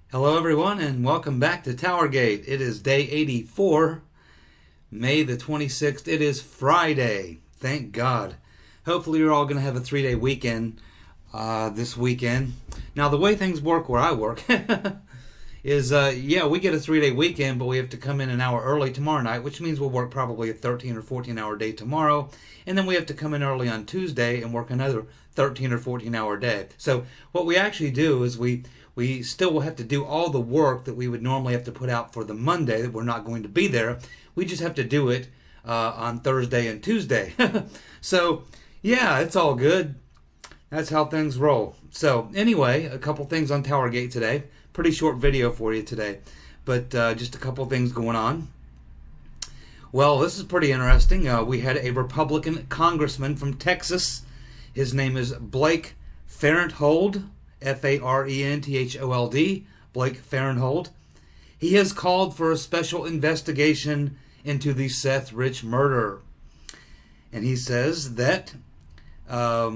Hello, everyone, and welcome back to TowerGate. It is day 84, May the 26th. It is Friday. Thank God. Hopefully, you're all going to have a 3-day weekend this weekend. Now, the way things work where I work is, we get a 3-day weekend, but we have to come in an hour early tomorrow night, which means we'll work probably a 13 or 14-hour day tomorrow. And then we have to come in early on Tuesday and work another 13 or 14-hour day. So what we actually do is we still will have to do all the work that we would normally have to put out for the Monday that we're not going to be there. We just have to do it on Thursday and Tuesday. So, yeah, it's all good. That's how things roll. So, anyway, a couple things on TowerGate today. Pretty short video for you today, but just a couple things going on. Well, this is pretty interesting. We had a Republican congressman from Texas. His name is Blake Farenthold. Farenthold, Blake Farenthold. He has called for a special investigation into the Seth Rich murder. And he says that a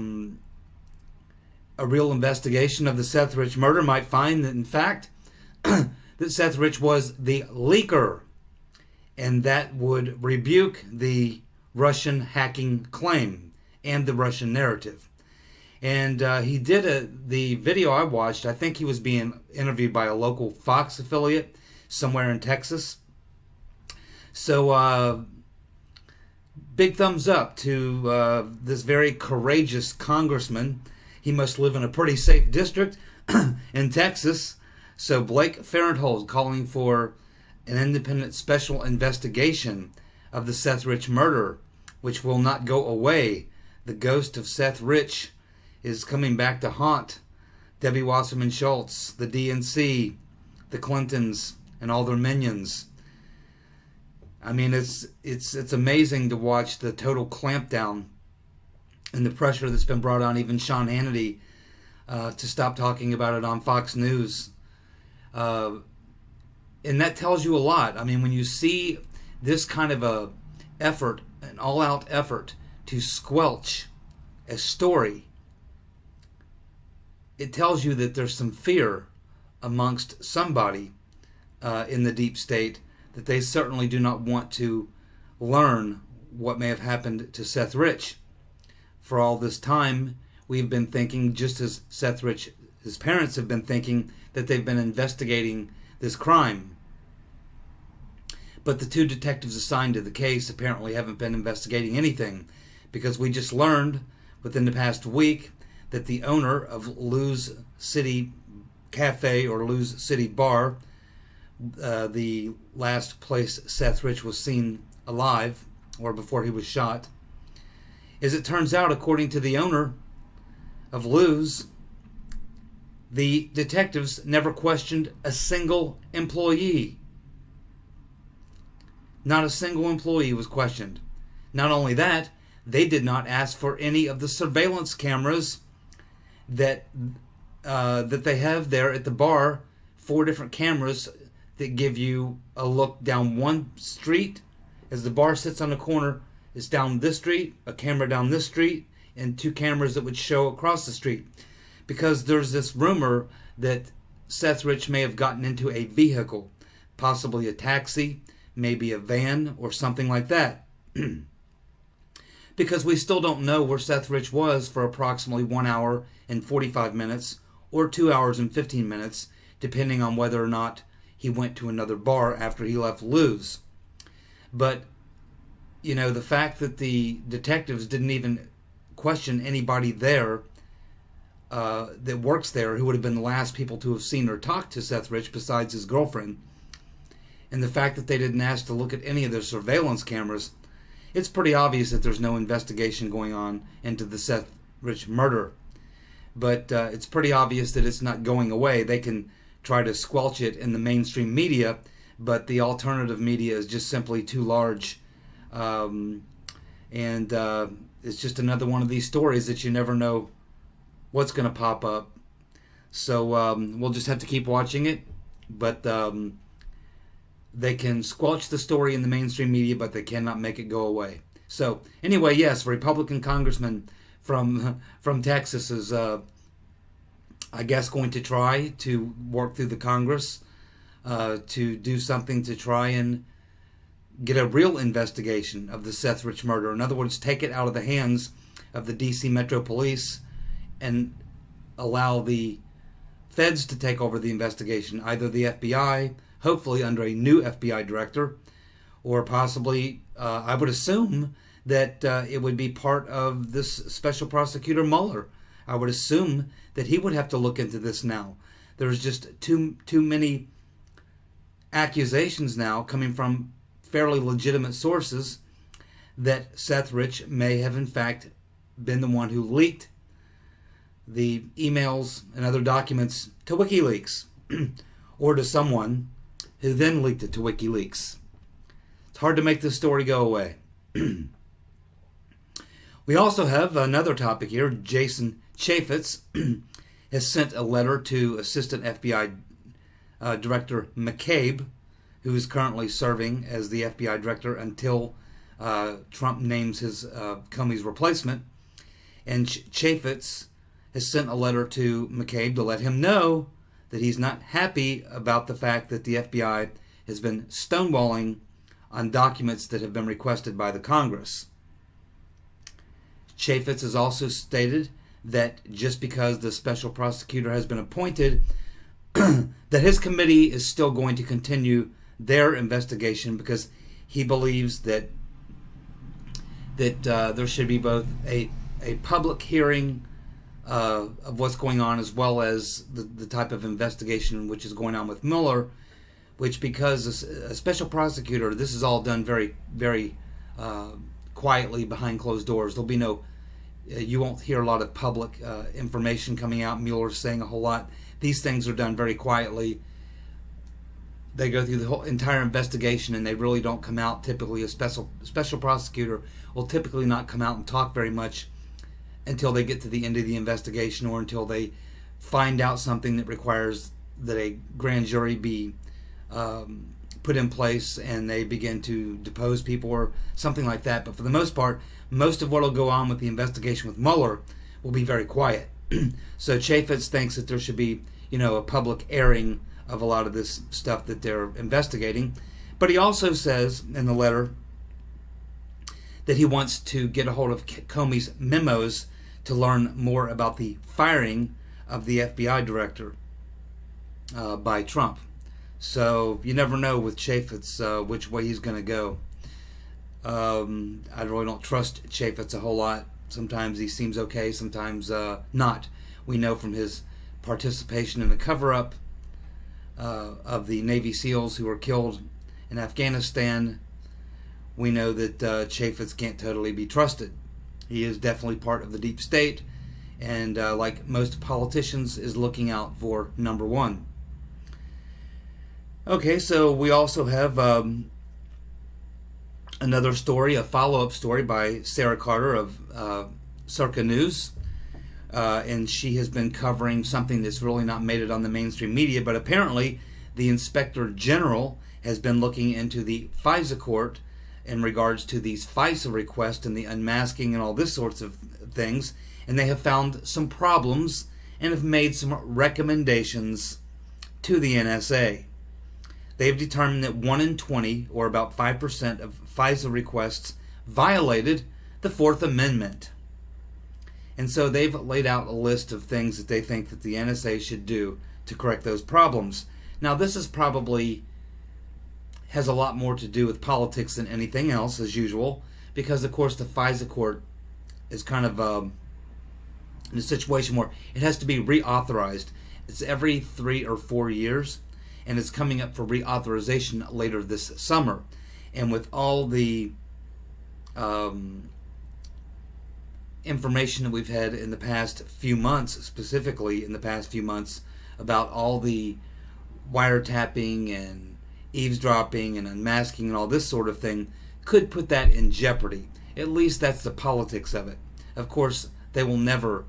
real investigation of the Seth Rich murder might find that, in fact, that Seth Rich was the leaker. And that would rebuke the Russian hacking claim and the Russian narrative. And he did the video I watched. I think he was being interviewed by a local Fox affiliate somewhere in Texas. So big thumbs up to this very courageous congressman. He must live in a pretty safe district in Texas. So Blake Farenthold calling for an independent special investigation of the Seth Rich murder, which will not go away. The ghost of Seth Rich is coming back to haunt Debbie Wasserman Schultz, the DNC, the Clintons, and all their minions. I mean, it's amazing to watch the total clampdown and the pressure that's been brought on even Sean Hannity to stop talking about it on Fox News. And that tells you a lot. I mean, when you see this kind of a effort, an all-out effort to squelch a story, it tells you that there's some fear amongst somebody in the deep state that they certainly do not want to learn what may have happened to Seth Rich. For all this time, we've been thinking, just as Seth Rich, his parents have been thinking, that they've been investigating this crime. But the two detectives assigned to the case apparently haven't been investigating anything, because we just learned within the past week that the owner of Luz City Cafe or Luz City Bar, the last place Seth Rich was seen alive, or before he was shot, as it turns out, according to the owner of Luz, the detectives never questioned a single employee. Not a single employee was questioned. Not only that, they did not ask for any of the surveillance cameras that they have there at the bar. 4 different cameras that give you a look down one street. As the bar sits on the corner, it's down this street, a camera down this street, and 2 cameras that would show across the street. Because there's this rumor that Seth Rich may have gotten into a vehicle, possibly a taxi, maybe a van, or something like that. Because we still don't know where Seth Rich was for approximately 1 hour and 45 minutes or 2 hours and 15 minutes, depending on whether or not he went to another bar after he left Luz. But, you know, the fact that the detectives didn't even question anybody there that works there who would have been the last people to have seen or talked to Seth Rich besides his girlfriend, and the fact that they didn't ask to look at any of their surveillance cameras, it's pretty obvious that there's no investigation going on into the Seth Rich murder. But it's pretty obvious that it's not going away. They can try to squelch it in the mainstream media, but the alternative media is just simply too large. And it's just another one of these stories that you never know what's going to pop up. So we'll just have to keep watching it. But they can squelch the story in the mainstream media, but they cannot make it go away. So anyway, yes, Republican congressman from Texas is I guess, going to try to work through the Congress to do something to try and get a real investigation of the Seth Rich murder. In other words, take it out of the hands of the D.C. Metro Police and allow the feds to take over the investigation, either the FBI, hopefully under a new FBI director, or possibly, I would assume that it would be part of this special prosecutor Mueller. I would assume that he would have to look into this now. There's just too many accusations now coming from fairly legitimate sources that Seth Rich may have in fact been the one who leaked the emails and other documents to WikiLeaks or to someone who then leaked it to WikiLeaks. It's hard to make this story go away. We also have another topic here. Jason Chaffetz has sent a letter to Assistant FBI Director McCabe, who is currently serving as the FBI Director until Trump names his Comey's replacement. And Chaffetz has sent a letter to McCabe to let him know that he's not happy about the fact that the FBI has been stonewalling on documents that have been requested by the Congress. Chaffetz has also stated that just because the special prosecutor has been appointed, that his committee is still going to continue their investigation because he believes that there should be both a public hearing of what's going on, as well as the type of investigation which is going on with Mueller, which, because a special prosecutor, this is all done very, very quietly behind closed doors. There'll be no, you won't hear a lot of public information coming out. Mueller's saying a whole lot. These things are done very quietly. They go through the whole entire investigation, and they really don't come out. Typically, a special prosecutor will typically not come out and talk very much until they get to the end of the investigation, or until they find out something that requires that a grand jury be put in place and they begin to depose people or something like that. But for the most part, most of what will go on with the investigation with Mueller will be very quiet. So Chaffetz thinks that there should be, a public airing of a lot of this stuff that they're investigating. But he also says in the letter that he wants to get a hold of Comey's memos to learn more about the firing of the FBI director by Trump. So you never know with Chaffetz which way he's going to go. I really don't trust Chaffetz a whole lot. Sometimes he seems okay, sometimes not. We know from his participation in the cover-up of the Navy SEALs who were killed in Afghanistan, we know that Chaffetz can't totally be trusted. He is definitely part of the deep state, and like most politicians, is looking out for number one. Okay, so we also have another story, a follow-up story by Sarah Carter of Circa News. And she has been covering something that's really not made it on the mainstream media, but apparently the Inspector General has been looking into the FISA court in regards to these FISA requests and the unmasking and all this sorts of things, and they have found some problems and have made some recommendations to the NSA. They've determined that 1 in 20, or about 5% of FISA requests, violated the Fourth Amendment. And so they've laid out a list of things that they think that the NSA should do to correct those problems. Now, this is probably has a lot more to do with politics than anything else, as usual, because, of course, the FISA court is kind of in a situation where it has to be reauthorized. It's every 3 or 4 years, and it's coming up for reauthorization later this summer. And with all the information that we've had in the past few months, specifically in the past few months, about all the wiretapping and eavesdropping and unmasking and all this sort of thing, could put that in jeopardy. At least that's the politics of it. Of course, they will never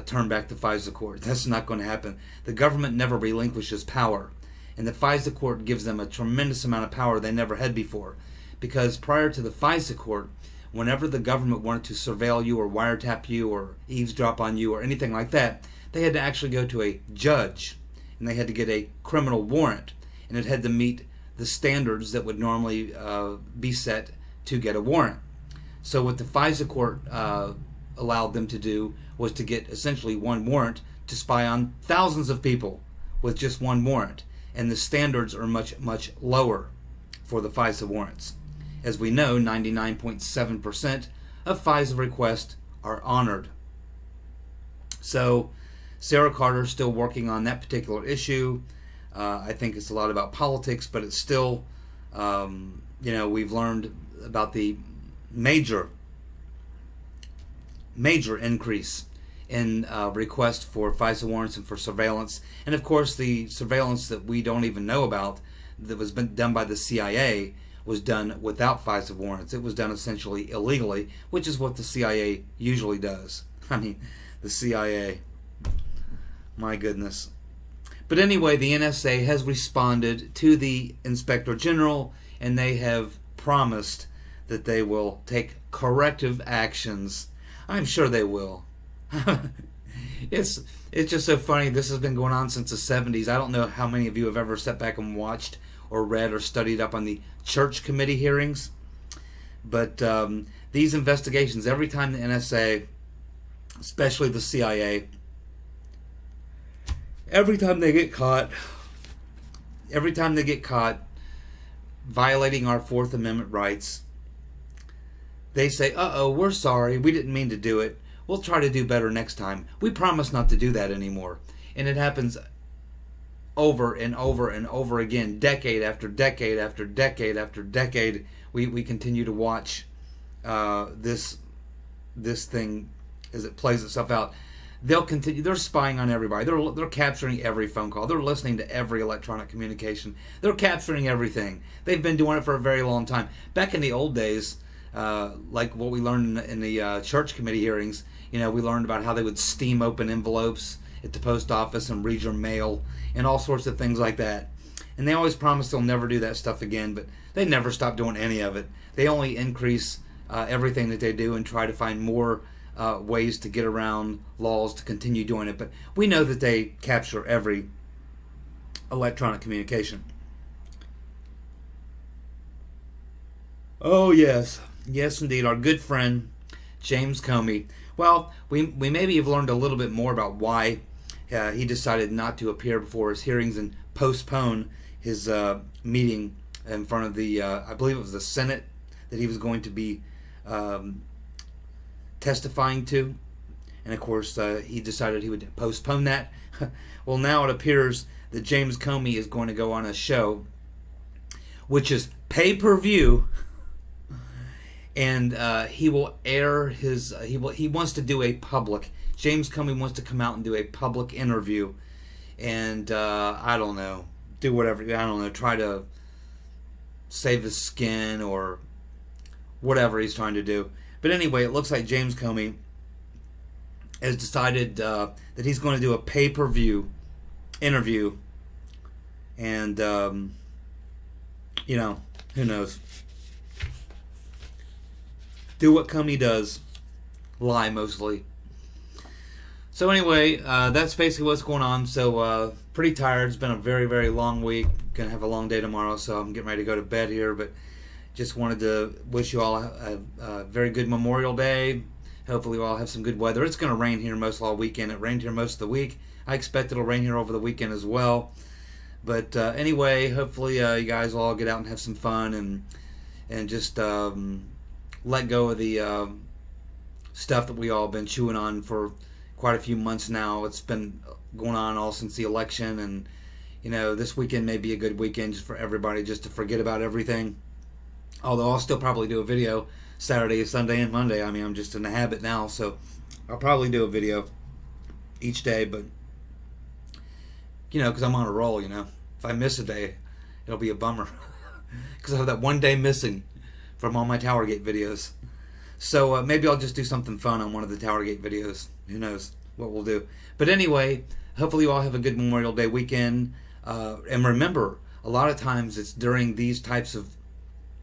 turn back the FISA court. That's not going to happen. The government never relinquishes power, and the FISA court gives them a tremendous amount of power they never had before. Because prior to the FISA court, whenever the government wanted to surveil you or wiretap you or eavesdrop on you or anything like that, they had to actually go to a judge, and they had to get a criminal warrant, and it had to meet the standards that would normally be set to get a warrant. So what the FISA court allowed them to do was to get essentially one warrant to spy on thousands of people with just one warrant. And the standards are much, much lower for the FISA warrants. As we know, 99.7% of FISA requests are honored. So Sarah Carter is still working on that particular issue. I think it's a lot about politics, but it's still, we've learned about the major increase in requests for FISA warrants and for surveillance. And of course, the surveillance that we don't even know about that was done by the CIA was done without FISA warrants. It was done essentially illegally, which is what the CIA usually does. I mean, the CIA. My goodness. But anyway, the NSA has responded to the Inspector General, and they have promised that they will take corrective actions. I'm sure they will. It's just so funny. This has been going on since the 70s. I don't know how many of you have ever sat back and watched or read or studied up on the church committee hearings. But these investigations, every time the NSA, especially the CIA, every time they get caught violating our Fourth Amendment rights, they say, uh-oh, we're sorry, we didn't mean to do it. We'll try to do better next time. We promise not to do that anymore. And it happens over and over and over again, decade after decade after decade after decade. We continue to watch this thing as it plays itself out. They'll continue. They're spying on everybody. They're capturing every phone call. They're listening to every electronic communication. They're capturing everything. They've been doing it for a very long time. Back in the old days, like what we learned in the church committee hearings, we learned about how they would steam open envelopes at the post office and read your mail and all sorts of things like that. And they always promise they'll never do that stuff again, but they never stop doing any of it. They only increase everything that they do and try to find more ways to get around laws to continue doing it. But we know that they capture every electronic communication. Oh yes, yes indeed, our good friend James Comey. Well, we maybe have learned a little bit more about why he decided not to appear before his hearings and postpone his meeting in front of the I believe it was the Senate that he was going to be testifying to. And of course he decided he would postpone that. Well, now it appears that James Comey is going to go on a show which is pay-per-view, and he will air his he wants to do a public, James Comey wants to come out and do a public interview, and I don't know, do whatever, I don't know, try to save his skin or whatever he's trying to do. But anyway, it looks like James Comey has decided that he's going to do a pay-per-view interview. And, who knows? Do what Comey does. Lie, mostly. So anyway, that's basically what's going on. So, pretty tired. It's been a very, very long week. Going to have a long day tomorrow, so I'm getting ready to go to bed here. But just wanted to wish you all a very good Memorial Day. Hopefully you all have some good weather. It's going to rain here most all weekend. It rained here most of the week. I expect it'll rain here over the weekend as well. But anyway, hopefully you guys will all get out and have some fun and just let go of the stuff that we all been chewing on for quite a few months now. It's been going on all since the election, and this weekend may be a good weekend just for everybody just to forget about everything. Although I'll still probably do a video Saturday, Sunday, and Monday. I mean, I'm just in the habit now, so I'll probably do a video each day, but because I'm on a roll, if I miss a day, it'll be a bummer because I have that one day missing from all my TowerGate videos. So maybe I'll just do something fun on one of the TowerGate videos. Who knows what we'll do. But anyway, hopefully you all have a good Memorial Day weekend. And remember, a lot of times it's during these types of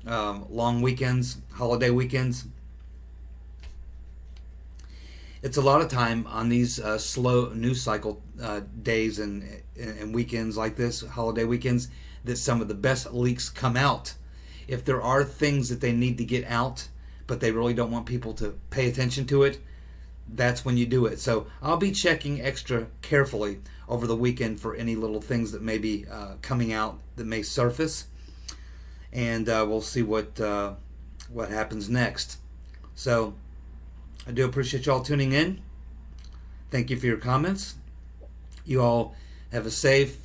long weekends, holiday weekends, it's a lot of time on these slow news cycle days and weekends like this, holiday weekends, that some of the best leaks come out. If there are things that they need to get out, but they really don't want people to pay attention to it, that's when you do it. So I'll be checking extra carefully over the weekend for any little things that may be coming out that may surface, and we'll see what happens next. So I do appreciate y'all tuning in. Thank you for your comments. You all have a safe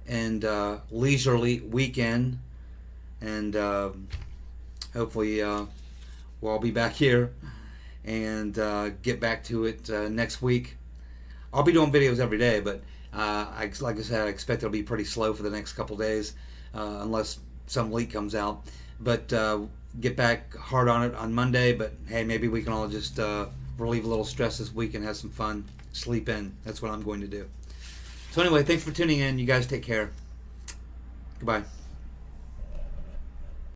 and leisurely weekend, and hopefully we'll all be back here and get back to it next week. I'll be doing videos every day, but like I said, I expect it'll be pretty slow for the next couple days unless some leak comes out. But get back hard on it on Monday. But hey, maybe we can all just relieve a little stress this week and have some fun. Sleep in. That's what I'm going to do. So anyway, thanks for tuning in. You guys take care. Goodbye.